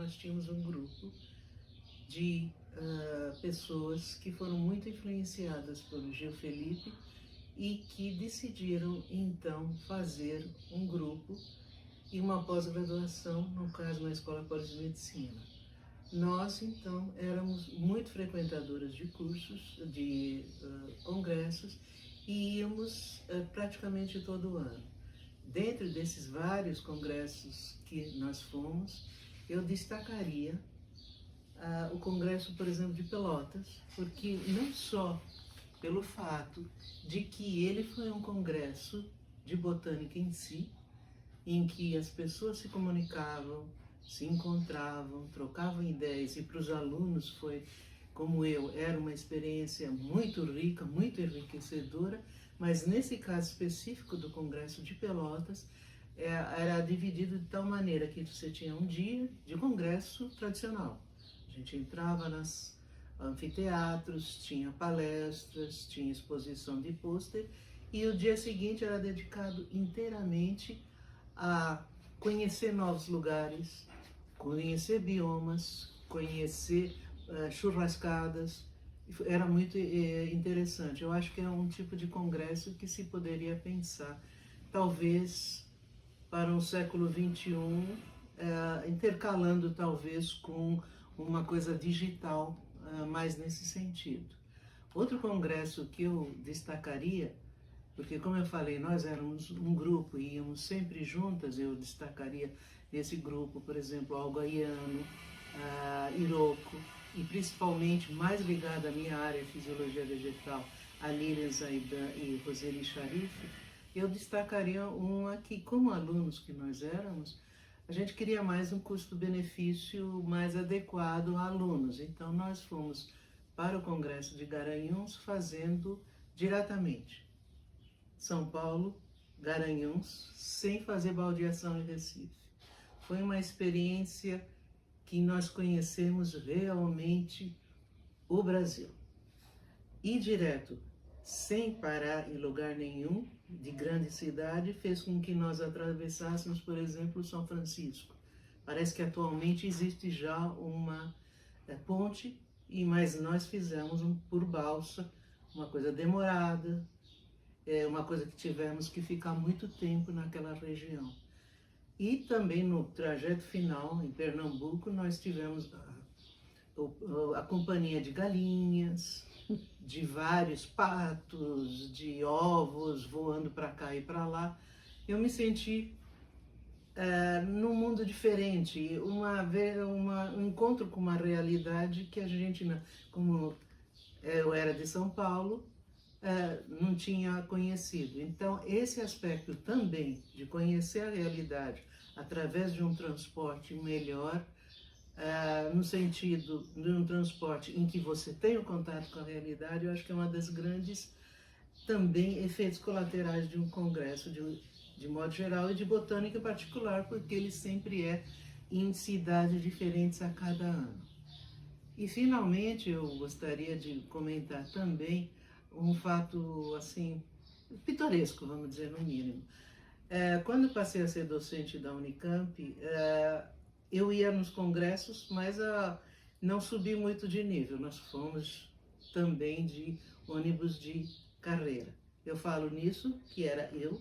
nós tínhamos um grupo de pessoas que foram muito influenciadas pelo Gil Felipe e que decidiram então fazer um grupo e uma pós-graduação, no caso na Escola Poli de Medicina. Nós então éramos muito frequentadoras de cursos, de congressos, e íamos praticamente todo ano. Dentro desses vários congressos que nós fomos, eu destacaria o congresso, por exemplo, de Pelotas, porque não só pelo fato de que ele foi um congresso de botânica em si, em que as pessoas se comunicavam, se encontravam, trocavam ideias, e para os alunos foi, como eu, era uma experiência muito rica, muito enriquecedora, mas nesse caso específico do Congresso de Pelotas, era dividido de tal maneira que você tinha um dia de congresso tradicional. A gente entrava nos anfiteatros, tinha palestras, tinha exposição de pôster, e o dia seguinte era dedicado inteiramente a conhecer novos lugares, conhecer biomas, conhecer churrascadas. Era muito interessante. Eu acho que é um tipo de congresso que se poderia pensar, talvez para um século XXI, intercalando talvez com uma coisa digital, mais nesse sentido. Outro congresso que eu destacaria, porque como eu falei, nós éramos um grupo e íamos sempre juntas, eu destacaria nesse grupo, por exemplo, Algoiano, Iroco, e principalmente mais ligada à minha área, fisiologia vegetal, a Lilian Zaidan e Roseli Sharif. Eu destacaria uma que, como alunos que nós éramos, a gente queria mais um custo-benefício mais adequado a alunos. Então nós fomos para o Congresso de Garanhuns fazendo diretamente São Paulo, Garanhuns, sem fazer baldeação em Recife. Foi uma experiência que nós conhecemos realmente o Brasil. Ir direto, sem parar em lugar nenhum, de grande cidade, fez com que nós atravessássemos, por exemplo, São Francisco. Parece que atualmente existe já uma ponte, mas nós fizemos por balsa, uma coisa demorada, uma coisa que tivemos que ficar muito tempo naquela região. E também no trajeto final, em Pernambuco, nós tivemos a companhia de galinhas, de vários patos, de ovos voando para cá e para lá. Eu me senti num mundo diferente, um encontro com uma realidade que a gente, como eu era de São Paulo, não tinha conhecido. Então, esse aspecto também de conhecer a realidade através de um transporte melhor, no sentido de um transporte em que você tem o contato com a realidade, eu acho que é uma das grandes também efeitos colaterais de um congresso, de modo geral, e de botânica em particular, porque ele sempre é em cidades diferentes a cada ano. E, finalmente, eu gostaria de comentar também um fato, assim, pitoresco, vamos dizer, no mínimo. Quando eu passei a ser docente da Unicamp, eu ia nos congressos, mas não subi muito de nível. Nós fomos também de ônibus de carreira. Eu falo nisso, que era eu,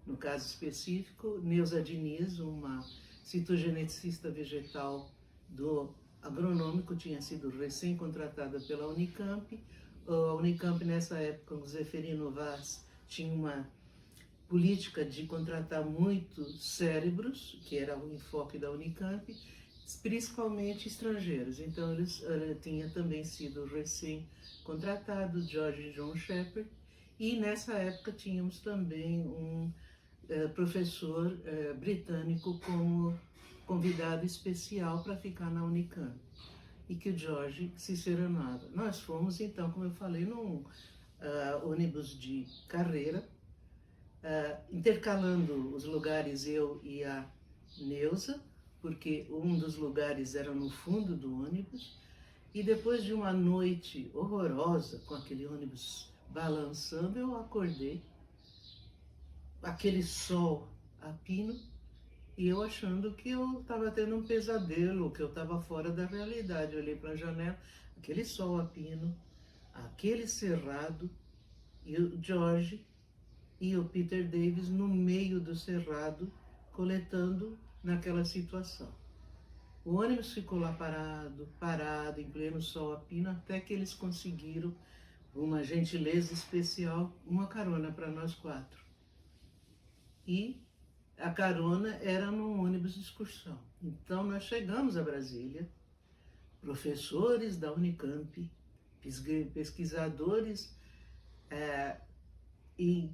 no caso específico, Neuza Diniz, uma citogeneticista vegetal do agronômico, tinha sido recém-contratada pela Unicamp. A Unicamp, nessa época, o Zeferino Vaz tinha uma política de contratar muitos cérebros, que era o enfoque da Unicamp, principalmente estrangeiros. Então, eles tinha também sido recém-contratado, George John Shepard, e nessa época tínhamos também um professor britânico como convidado especial para ficar na Unicamp, e que o George se serenava. Nós fomos, então, como eu falei, num ônibus de carreira, intercalando os lugares eu e a Neuza, porque um dos lugares era no fundo do ônibus, e depois de uma noite horrorosa, com aquele ônibus balançando, eu acordei, aquele sol a pino, E eu achando que eu estava tendo um pesadelo, que eu estava fora da realidade. Eu olhei para a janela, aquele sol a pino, aquele cerrado, e o George e o Peter Davis no meio do cerrado, coletando naquela situação. O ônibus ficou lá parado, em pleno sol a pino, até que eles conseguiram, uma gentileza especial, uma carona para nós 4. E a carona era num ônibus de excursão. Então nós chegamos a Brasília, professores da Unicamp, pesquisadores e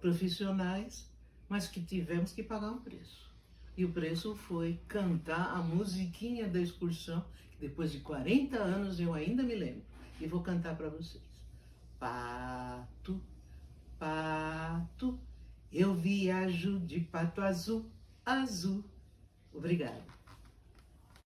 profissionais, mas que tivemos que pagar um preço. E o preço foi cantar a musiquinha da excursão, que depois de 40 anos eu ainda me lembro. E vou cantar para vocês. Pato, pato, eu viajo de pato azul, azul. Obrigada.